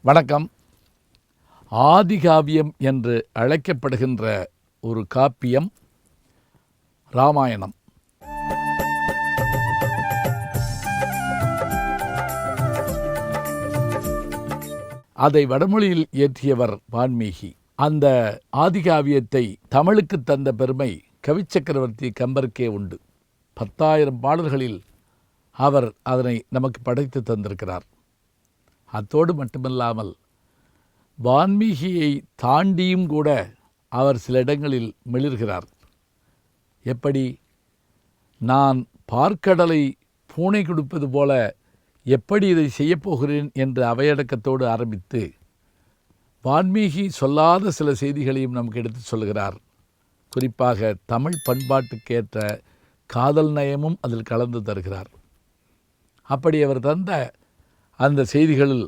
வணக்கம். ஆதிகாவியம் என்று அழைக்கப்படுகின்ற ஒரு காப்பியம் இராமாயணம். அதை வடமொழியில் இயற்றியவர் வான்மீகி. அந்த ஆதிகாவியத்தை தமிழுக்கு தந்த பெருமை கவிச்சக்கரவர்த்தி கம்பருக்கே உண்டு. 10,000 பாடல்களில் அவர் அதனை நமக்கு படைத்து தந்திருக்கிறார். அத்தோடு மட்டுமல்லாமல் வான்மீகியை தாண்டியும் கூட அவர் சில இடங்களில் மிளிர்கிறார். எப்படி? நான் பார்க்கடலை பூனை கொடுப்பது போல எப்படி இதை செய்யப்போகிறேன் என்று அவையடக்கத்தோடு ஆரம்பித்து வான்மீகி சொல்லாத சில செய்திகளையும் நமக்கு எடுத்து சொல்கிறார். குறிப்பாக தமிழ் பண்பாட்டுக்கேற்ற காதல் நயமும் அதில் கலந்து தருகிறார். அப்படி அவர் தந்த அந்த செய்திகளில்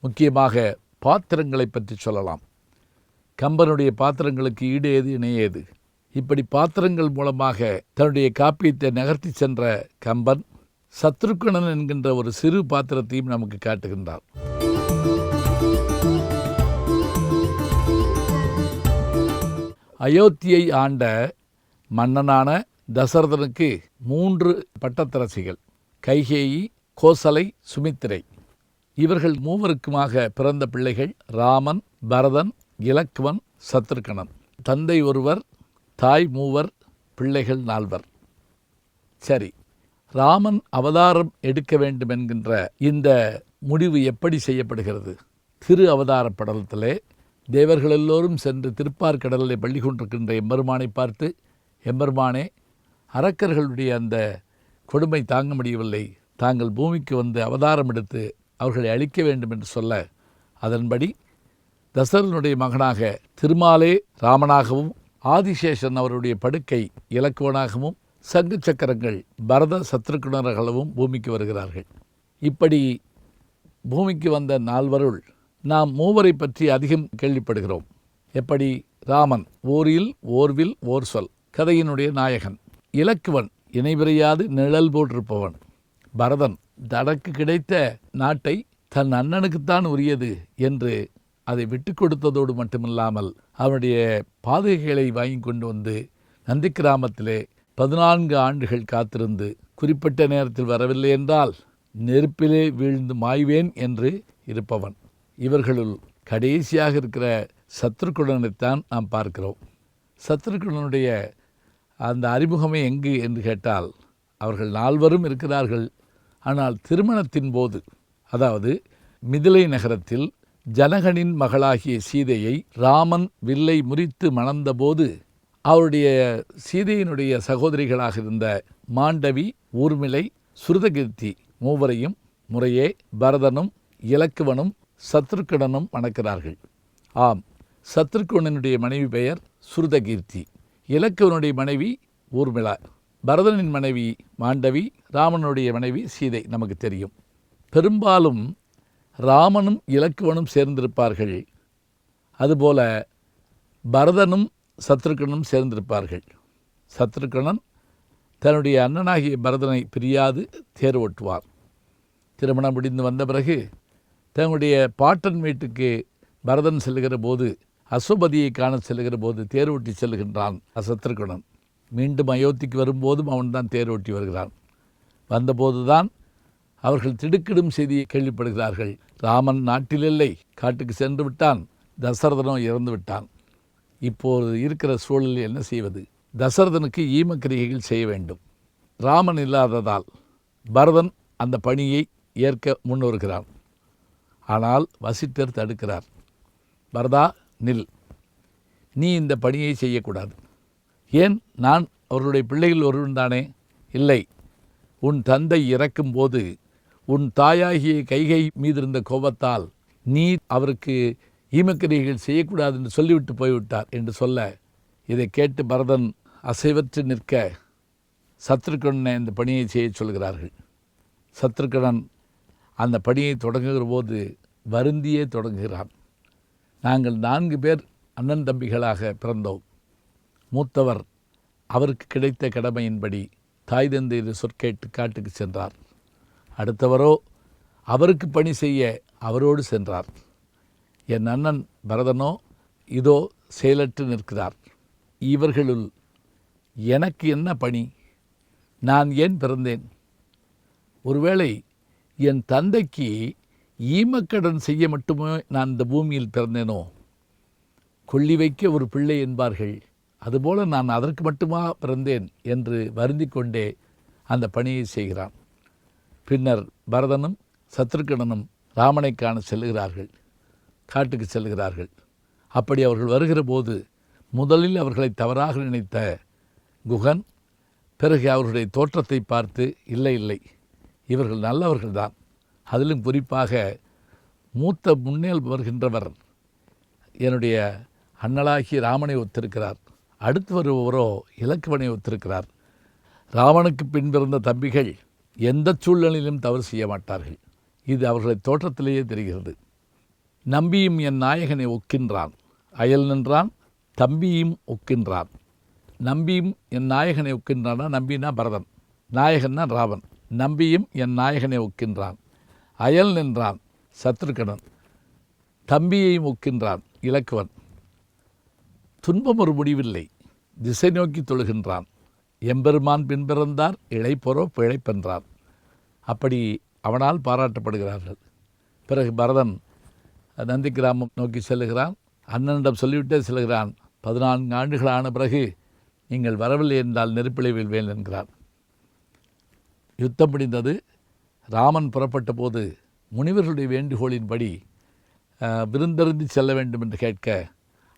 முக்கியமாக பாத்திரங்களை பற்றி சொல்லலாம். கம்பனுடைய பாத்திரங்களுக்கு ஈடு ஏது இணையேது. இப்படி பாத்திரங்கள் மூலமாக தன்னுடைய காப்பியத்தை நகர்த்தி சென்ற கம்பன் சத்ருக்கணன் என்கின்ற ஒரு சிறு பாத்திரத்தையும் நமக்கு காட்டுகின்றார். அயோத்தியை ஆண்ட மன்னனான தசரதனுக்கு 3 பட்டத்தரசிகள், கைகேயி, கோசலை, சுமித்திரை. இவர்கள் மூவருக்குமாக பிறந்த பிள்ளைகள் ராமன், பரதன், இலக்குவன், சத்ருக்கணன். தந்தை ஒருவர், தாய் 3, பிள்ளைகள் 4. சரி, ராமன் அவதாரம் எடுக்க வேண்டும் என்கின்ற இந்த முடிவு எப்படி செய்யப்படுகிறது? திரு அவதார படலத்திலே தேவர்கள் எல்லோரும் சென்று திருப்பார்கடலில் பள்ளி கொண்டிருக்கின்ற எம்பெருமானை பார்த்து, எம்பெருமானே, அரக்கர்களுடைய அந்த கொடுமை தாங்க முடியவில்லை, தாங்கள் பூமிக்கு வந்து அவதாரம் எடுத்து அவர்களை அழிக்க வேண்டும் என்று சொல்ல, அதன்படி தசரனுடைய மகனாக திருமாலே ராமனாகவும் ஆதிசேஷன் அவருடைய படுக்கை இலக்குவனாகவும் சங்கு சக்கரங்கள் பரத சத்ருக்கணர்களவும் பூமிக்கு வருகிறார்கள். இப்படி பூமிக்கு வந்த 4 நாம் 3 பற்றி அதிகம் கேள்விப்படுகிறோம். எப்படி? ராமன் ஓரில் ஓர்வில் ஓர் சொல், கதையினுடைய நாயகன். இலக்குவன் இணைபிறையாது நிழல் போட்டிருப்பவன். பரதன் தனக்கு கிடைத்த நாட்டை தன் அண்ணனுக்குத்தான் உரியது என்று அதை விட்டு கொடுத்ததோடு மட்டுமில்லாமல் அவனுடைய பாதுகைகளை வாங்கி கொண்டு வந்து நந்தி கிராமத்திலே 14 ஆண்டுகள் காத்திருந்து குறிப்பிட்ட நேரத்தில் வரவில்லை என்றால் நெருப்பிலே வீழ்ந்து மாய்வேன் என்று இருப்பவன். இவர்களுள் கடைசியாக இருக்கிற சத்ருக்கணனைத்தான் நாம் பார்க்கிறோம். சத்ருக்கணனுடைய அந்த அறிமுகமே எங்கு என்று கேட்டால், அவர்கள் 4 இருக்கிறார்கள். ஆனால் திருமணத்தின் போது, அதாவது மிதிலை நகரத்தில் ஜனகனின் மகளாகிய சீதையை ராமன் வில்லை முறித்து மணந்தபோது அவருடைய சீதையினுடைய சகோதரிகளாக இருந்த மாண்டவி, ஊர்மிளை, சுருதகீர்த்தி 3 முறையே பரதனும் இலக்குவனும் சத்ருக்கணனும் மணக்கிறார்கள். ஆம், சத்ருக்கணனுடைய மனைவி பெயர் சுருதகீர்த்தி, இலக்குவனுடைய மனைவி ஊர்மிளா, பரதனின் மனைவி மாண்டவி, ராமனுடைய மனைவி சீதை நமக்கு தெரியும். பெரும்பாலும் ராமனும் இலக்குவனும் சேர்ந்திருப்பார்கள். அதுபோல பரதனும் சத்ருக்கனும் சேர்ந்திருப்பார்கள். சத்ருக்கணன் தன்னுடைய அண்ணனாகிய பரதனை பிரியாது தேர் ஓட்டுவார். திருமணம் முடிந்து வந்த பிறகு தன்னுடைய பாட்டன் வீட்டுக்கு பரதன் செல்லுகிற போது, அசுபதியை காண செல்லுகிற போது தேர் ஓட்டி செல்லுகின்றான் சத்ருக்கணன். மீண்டும் அயோத்திக்கு வரும்போதும் அவன்தான் தேர் ஓட்டி வருகிறான். வந்தபோதுதான் அவர்கள் திடுக்கிடும் செய்தியை கேள்விப்படுகிறார்கள். ராமன் நாட்டிலில்லை, காட்டுக்கு சென்று விட்டான், தசரதனோ இறந்து விட்டான். இப்போது இருக்கிற சூழலில் என்ன செய்வது? தசரதனுக்கு ஈமக்கிரியைகள் செய்ய வேண்டும். ராமன் இல்லாததால் பரதன் அந்த பணியை ஏற்க முன்வருகிறான். ஆனால் வசிட்டர் தடுக்கிறார். பரதா, நில், நீ இந்த பணியை செய்யக்கூடாது. ஏன்? நான் அவர்களுடைய பிள்ளைகள் ஒருவன் தானே. இல்லை, உன் தந்தை இறக்கும்போது உன் தாயாகிய கைகை மீதிருந்த கோபத்தால் நீ அவருக்கு ஈமக்கிரியைகள் செய்யக்கூடாது என்று சொல்லிவிட்டு போய்விட்டார் என்று சொல்ல, இதை கேட்டு பரதன் அசைவற்று நிற்க சத்ருக்கணனை இந்த பணியை செய்ய சொல்கிறார்கள். சத்ருக்கணன் அந்த பணியை தொடங்குகிற போது வருந்தியே தொடங்குகிறான். நாங்கள் 4 பேர் அண்ணன் தம்பிகளாக பிறந்தோம். மூத்தவர் அவருக்கு கிடைத்த கடமையின்படி தாய் தந்தையர் சொற்கேட்டு காட்டுக்கு சென்றார். அடுத்தவரோ அவருக்கு பணி செய்ய அவரோடு சென்றார். என் அண்ணன் பரதனோ இதோ செயலற்று நிற்கிறார். இவர்களுள் எனக்கு என்ன பணி? நான் ஏன் பிறந்தேன்? ஒருவேளை என் தந்தைக்கு ஈமக்கடன் செய்ய மட்டுமே நான் இந்த பூமியில் பிறந்தேனோ? கொள்ளி வைக்க ஒரு பிள்ளை என்பார்கள், அதுபோல நான் அதற்கு மட்டுமா பிறந்தேன் என்று வருந்தி கொண்டே அந்த பணியை செய்கிறான். பின்னர் பரதனும் சத்ருக்கனனும் ராமனை காண செல்லுகிறார்கள், காட்டுக்கு செல்கிறார்கள். அப்படி அவர்கள் வருகிற போது முதலில் அவர்களை தவறாக நினைத்த குகன் பிறகு அவர்களுடைய தோற்றத்தை பார்த்து இல்லை இல்லை இவர்கள் நல்லவர்கள்தான், அதிலும் குறிப்பாக மூத்த முன்னேல் வருகின்றவர் என்னுடைய அண்ணலாகிய ராமனை ஒத்திருக்கிறார், அடுத்து வருபவரோ இலக்குவனை ஒத்திருக்கிறார். ராமனுக்கு பின்பிருந்த தம்பிகள் எந்த சூழ்நிலையிலும் தவறு செய்ய மாட்டார்கள், இது அவர்களை தோற்றத்திலேயே தெரிகிறது. நம்பியும் என் நாயகனை ஒக்கின்றான், அயல் நின்றான் தம்பியும் ஒக்கின்றான். நம்பியும் என் நாயகனை ஒக்கின்றான்னா, நம்பினா பரதன், நாயகன்னா ராவன். நம்பியும் என் நாயகனை ஒக்கின்றான், அயல் நின்றான் சத்ருக்கனன், தம்பியையும் ஒக்கின்றான் இலக்குவன். துன்பம் ஒரு முடிவில்லை, திசை நோக்கி தொழுகின்றான். எம்பெருமான் பின்பிறந்தார் இளைப்பொறோ பிழைப்பென்றான். அப்படி அவனால் பாராட்டப்படுகிறார்கள். பிறகு பரதன் நந்தி கிராமம் நோக்கி செல்லுகிறான். அண்ணனிடம் சொல்லிவிட்டே செல்கிறான், 14 ஆண்டுகள் ஆன பிறகு நீங்கள் வரவில்லை என்றால் நெருப்பிலை வீழ்வேன் என்கிறான். யுத்தம் முடிந்தது. ராமன் புறப்பட்ட போது முனிவர்களுடைய வேண்டுகோளின்படி விருந்தருந்தி செல்ல வேண்டும் என்று கேட்க,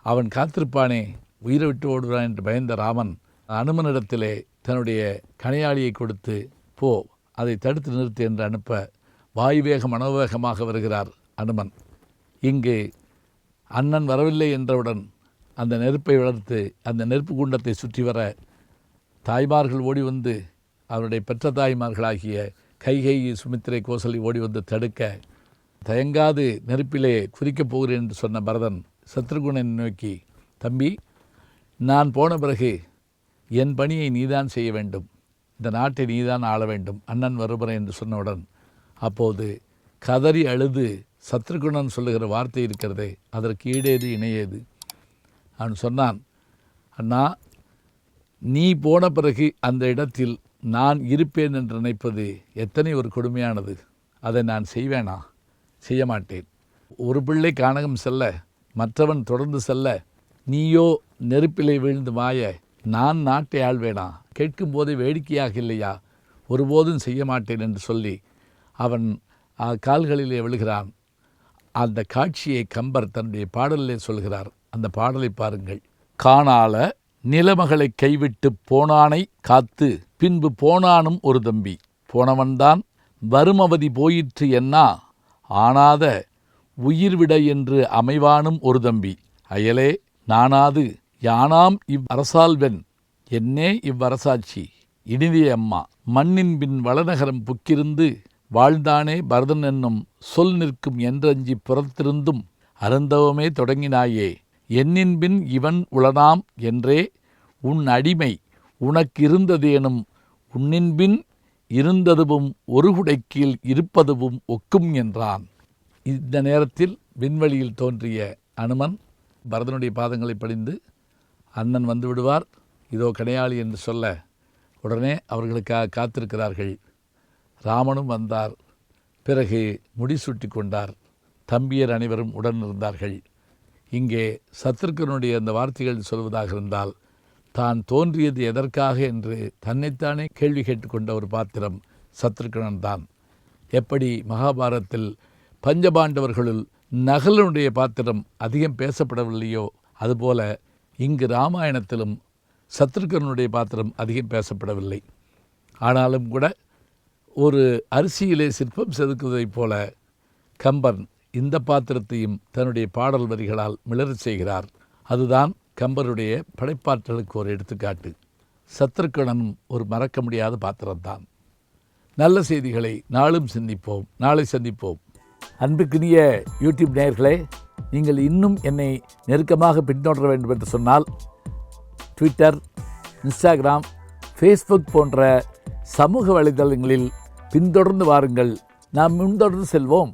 அவன் காத்திருப்பானே உயிரை விட்டு ஓடுவான் என்று பயந்த ராமன் அனுமனிடத்திலே தன்னுடைய கணையாளியை கொடுத்து போ, அதை தடுத்து நிறுத்து என்று அனுப்ப வாயுவேக மனோவேகமாக வருகிறார் அனுமன். இங்கு அண்ணன் வரவில்லை என்றவுடன் அந்த நெருப்பை வளர்த்து அந்த நெருப்பு குண்டத்தை சுற்றி வர தாய்மார்கள் ஓடி வந்து, அவருடைய பெற்ற தாய்மார்களாகிய கைகேயி, சுமித்திரை, கோசலை ஓடி வந்து தடுக்க, தயங்காது நெருப்பிலே குறிக்கப் போகிறேன் என்று சொன்ன பரதன் சத்ருகுணனை நோக்கி, தம்பி, நான் போன பிறகு என் பணியை நீதான் செய்ய வேண்டும், இந்த நாட்டை நீதான் ஆள வேண்டும், அண்ணன் வருபறேன் என்று சொன்னவுடன் அப்போது கதறி அழுது சத்ருகுணன் சொல்லுகிற வார்த்தை இருக்கிறதே, அதற்கு ஈடேது இணையேது. அவன் சொன்னான், அண்ணா, நீ போன பிறகு அந்த இடத்தில் நான் இருப்பேன் என்று நினைப்பது எத்தனை ஒரு கொடுமையானது, அதை நான் செய்வேனா? செய்ய மாட்டேன். ஒரு பிள்ளை கானகம் செல்ல மற்றவன் தொடர்ந்து செல்ல, நீயோ நெருப்பிலை வீழ்ந்து மாய, நான் நாட்டை ஆள்வேனா? கேட்கும் போதே வேடிக்கையாக இல்லையா? ஒருபோதும் செய்ய மாட்டேன் என்று சொல்லி அவன் கால்களிலே விழுகிறான். அந்த காட்சியை கம்பர் தன்னுடைய பாடலிலே சொல்கிறார். அந்த பாடலை பாருங்கள். காணால நிலமகளை கைவிட்டு போனானை காத்து பின்பு போனானும் ஒரு தம்பி, போனவன்தான் வருமவதி போயிற்று என்னா ஆனாத உயிர்விட என்று அமைவானும் ஒரு தம்பி, அயலே நானாது யானாம் இவ்வரசால்வென் என்னே இவ்வரசாட்சி இனிதே அம்மா, மண்ணின் பின் வளநகரம் புக்கிருந்து வாழ்ந்தானே பரதன் என்னும் சொல் நிற்கும் என்றஞ்சி புறத்திருந்தும் அருந்தவமே தொடங்கினாயே, என்னின்பின் இவன் உளனாம் என்றே உன் அடிமை உனக்கிருந்ததேனும் உன்னின்பின் இருந்ததுவும் ஒரு குடைக்கீழ் இருப்பதுவும் ஒக்கும் என்றான். இந்த நேரத்தில் விண்வெளியில் தோன்றிய அனுமன் பரதனுடைய பாதங்களை பணிந்து, அண்ணன் வந்து விடுவார், இதோ கணையாளி என்று சொல்ல உடனே அவர்களுக்காக காத்திருக்கிறார்கள். ராமனும் வந்தார். பிறகு முடிசூட்டி கொண்டார். தம்பியர் அனைவரும் உடன் இருந்தார்கள். இங்கே சத்ருக்கனுடைய அந்த வார்த்தைகள் சொல்வதாக இருந்தால், தான் தோன்றியது எதற்காக என்று தன்னைத்தானே கேள்வி கேட்டுக்கொண்ட ஒரு பாத்திரம் சத்ருக்கனன் தான். எப்படி மகாபாரதத்தில் பஞ்சபாண்டவர்களுள் நகலனுடைய பாத்திரம் அதிகம் பேசப்படவில்லையோ, அதுபோல இங்கு இராமாயணத்திலும் சத்ருக்கனுடைய பாத்திரம் அதிகம் பேசப்படவில்லை. ஆனாலும் கூட ஒரு அரிசியிலே சிற்பம் செதுக்குவதைப் போல கம்பன் இந்த பாத்திரத்தையும் தன்னுடைய பாடல் வரிகளால் மிளறச் செய்கிறார். அதுதான் கம்பருடைய படைப்பாற்றலுக்கு ஒரு எடுத்துக்காட்டு. சத்ருக்கனனும் ஒரு மறக்க முடியாத பாத்திரம்தான். நல்ல செய்திகளை நாளும் சிந்திப்போம், நாளை சந்திப்போம். அன்புக்குரிய யூடியூப் நேயர்களே, நீங்கள் இன்னும் என்னை நெருக்கமாக பின்தொடர வேண்டும் என்று சொன்னால் ட்விட்டர், இன்ஸ்டாகிராம், ஃபேஸ்புக் போன்ற சமூக வலைதளங்களில் பின்தொடர்ந்து வாருங்கள். நாம் முன்தொடர்ந்து செல்வோம்.